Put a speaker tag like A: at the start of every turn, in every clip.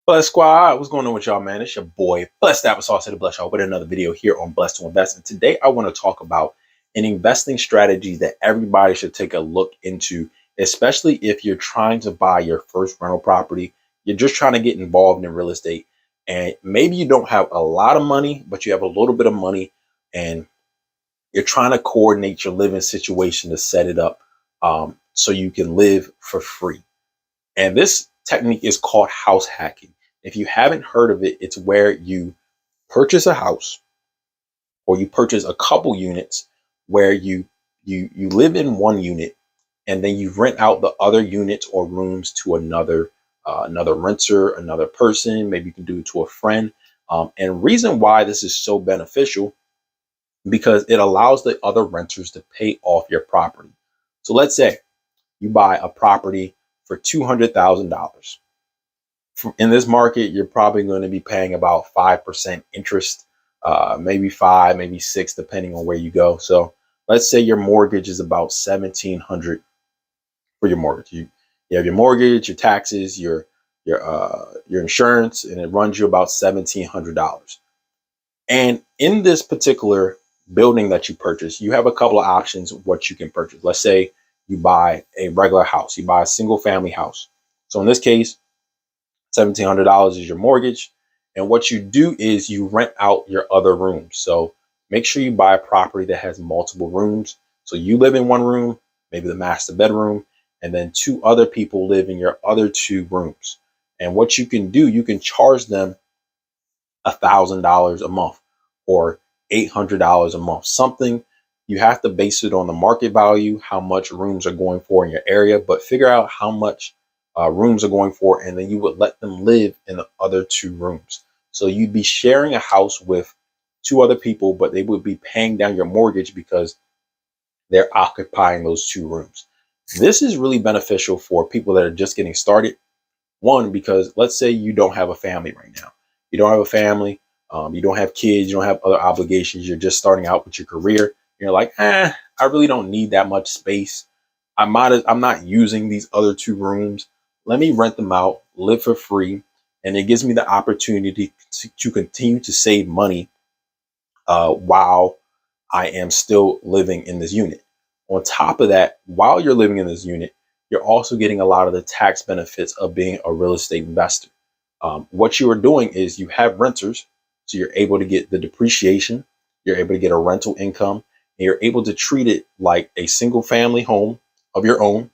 A: Bless Squad, what's going on with y'all, man? It's your boy, Blessed Applesauce to Bless y'all with another video here on Blessed to Invest. And today I want to talk about an investing strategy that everybody should take a look into, especially if you're trying to buy your first rental property. You're just trying to get involved in real estate. And maybe you don't have a lot of money, but you have a little bit of money and you're trying to coordinate your living situation to set it up so you can live for free. And this technique is called house hacking. If you haven't heard of it, it's where you purchase a house or you purchase a couple units where you live in one unit and then you rent out the other units or rooms to another renter, another person. Maybe you can do it to a friend. And reason why this is so beneficial because it allows the other renters to pay off your property. So let's say you buy a property for $200,000. In this market, you're probably going to be paying about 5% interest, maybe 5, maybe 6, depending on where you go. So let's say your mortgage is about $1,700 for your mortgage. You have your mortgage, your taxes, your insurance, and it runs you about $1,700. And in this particular building that you purchase, you have a couple of options of what you can purchase. Let's say you buy a regular house, you buy a single family house. So in this case, $1,700 is your mortgage. And what you do is you rent out your other rooms. So make sure you buy a property that has multiple rooms. So you live in one room, maybe the master bedroom, and then 2 other people live in your other 2 rooms. And what you can do, you can charge them $1,000 a month or $800 a month, something. You have to base it on the market value, how much rooms are going for in your area, but figure out how much rooms are going for, and then you would let them live in the other 2 rooms. So you'd be sharing a house with 2 other people, but they would be paying down your mortgage because they're occupying those 2 rooms. This is really beneficial for people that are just getting started. One, because let's say you don't have a family right now. You don't have a family, you don't have kids, you don't have other obligations. You're just starting out with your career. You're like, I really don't need that much space. I'm not using these other 2 rooms. Let me rent them out, live for free. And it gives me the opportunity to continue to save money while I am still living in this unit. On top of that, while you're living in this unit, you're also getting a lot of the tax benefits of being a real estate investor. What you are doing is you have renters, so you're able to get the depreciation, you're able to get a rental income, and you're able to treat it like a single family home of your own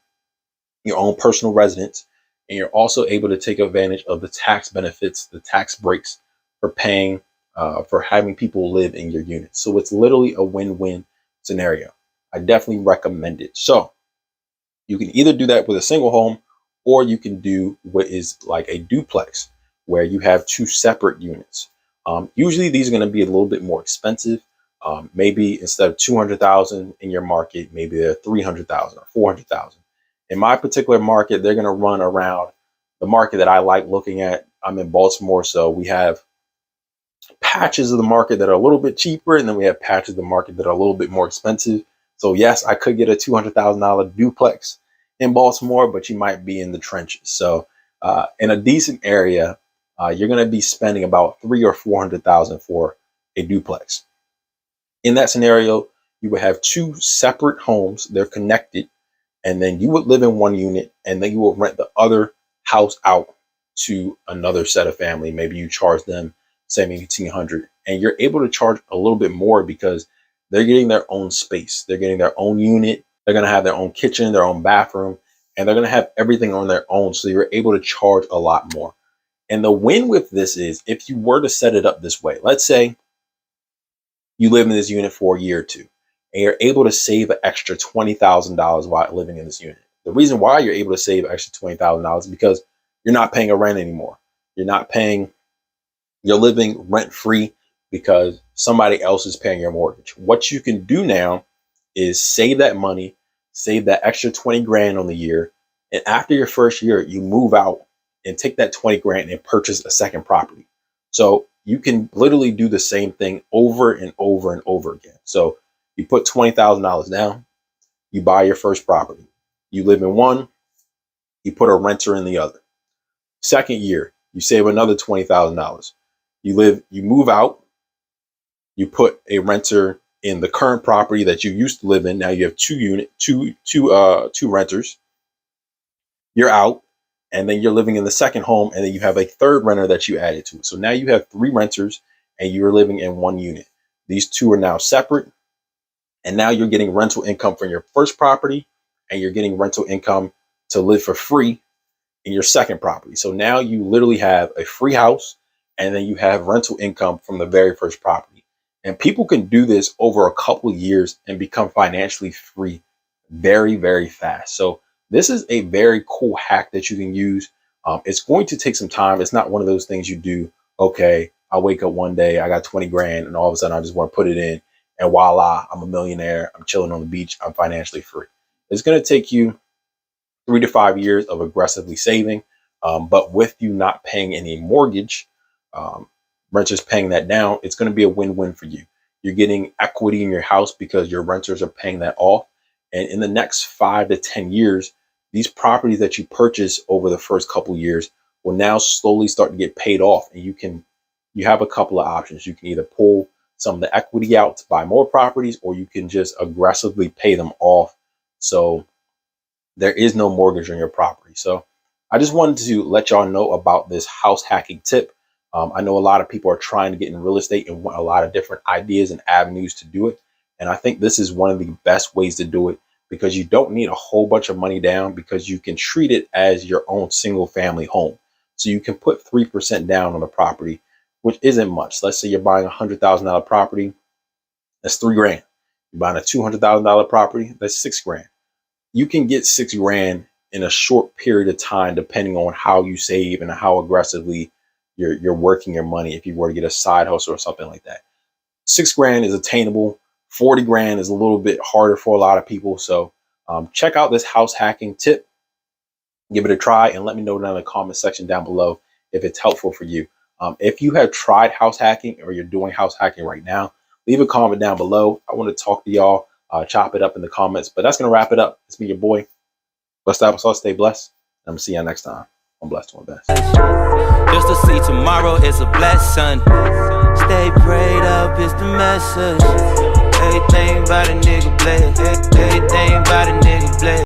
A: personal residence. And you're also able to take advantage of the tax benefits, the tax breaks for paying, for having people live in your unit. So it's literally a win-win scenario. I definitely recommend it. So you can either do that with a single home, or you can do what is like a duplex, where you have 2 separate units. Usually these are going to be a little bit more expensive. Maybe instead of 200,000 in your market, maybe they're 300,000 or 400,000. In my particular market, they're going to run around the market that I like looking at. I'm in Baltimore, so we have patches of the market that are a little bit cheaper, and then we have patches of the market that are a little bit more expensive. So yes, I could get a $200,000 duplex in Baltimore, but you might be in the trenches. So in a decent area, you're going to be spending about $300,000 or $400,000 for a duplex. In that scenario, you would have 2 separate homes. They're connected. And then you would live in one unit, and then you will rent the other house out to another set of family. Maybe you charge them $1,700, and you're able to charge a little bit more because they're getting their own space. They're getting their own unit. They're going to have their own kitchen, their own bathroom, and they're going to have everything on their own. So you're able to charge a lot more. And the win with this is if you were to set it up this way, let's say you live in this unit for a year or 2. And you're able to save an extra $20,000 while living in this unit. The reason why you're able to save an extra $20,000 is because you're not paying a rent anymore. You're living rent free because somebody else is paying your mortgage. What you can do now is save that money, save that extra 20 grand on the year. And after your first year, you move out and take that 20 grand and purchase a second property. So you can literally do the same thing over and over and over again. So you put $20,000 down, you buy your first property, you live in one, you put a renter in the other. Second year, You save another $20,000. You move out, you put a renter in the current property that you used to live in. Now you have two renters. You're out, and then you're living in the second home, and then you have a third renter that you added to it. So now you have 3 renters, and you're living in one unit. These 2 are now separate, and now you're getting rental income from your first property, and you're getting rental income to live for free in your second property. So now you literally have a free house, and then you have rental income from the very first property. And people can do this over a couple of years and become financially free very, very fast. So this is a very cool hack that you can use. It's going to take some time. It's not one of those things you do, okay, I wake up one day, I got 20 grand, and all of a sudden I just want to put it in, and voila, I'm a millionaire. I'm chilling on the beach. I'm financially free. It's going to take you 3 to 5 years of aggressively saving, but with you not paying any mortgage, renters paying that down, it's going to be a win-win for you. You're getting equity in your house because your renters are paying that off. And in the next 5 to 10 years, these properties that you purchase over the first couple years will now slowly start to get paid off. And you have a couple of options. You can either pull some of the equity out to buy more properties, or you can just aggressively pay them off. So there is no mortgage on your property. So I just wanted to let y'all know about this house hacking tip. I know a lot of people are trying to get in real estate and want a lot of different ideas and avenues to do it. And I think this is one of the best ways to do it, because you don't need a whole bunch of money down, because you can treat it as your own single family home. So you can put 3% down on the property, which isn't much. Let's say you're buying a $100,000 property. That's 3 grand. You're buying a $200,000 property. That's 6 grand. You can get 6 grand in a short period of time, depending on how you save and how aggressively you're working your money. If you were to get a side hustle or something like that, 6 grand is attainable. 40 grand is a little bit harder for a lot of people. So check out this house hacking tip, give it a try, and let me know down in the comment section down below if it's helpful for you. If you have tried house hacking, or you're doing house hacking right now, leave a comment down below. I want to talk to y'all, chop it up in the comments. But that's going to wrap it up. It's me, your boy, Blessed Applesauce. Stay blessed. And I'm going to see y'all next time. I'm blessed to my best.
B: Just to see tomorrow is a blessing. Stay prayed up is the message. Everything about a nigga blessed. Everything about a nigga blessed.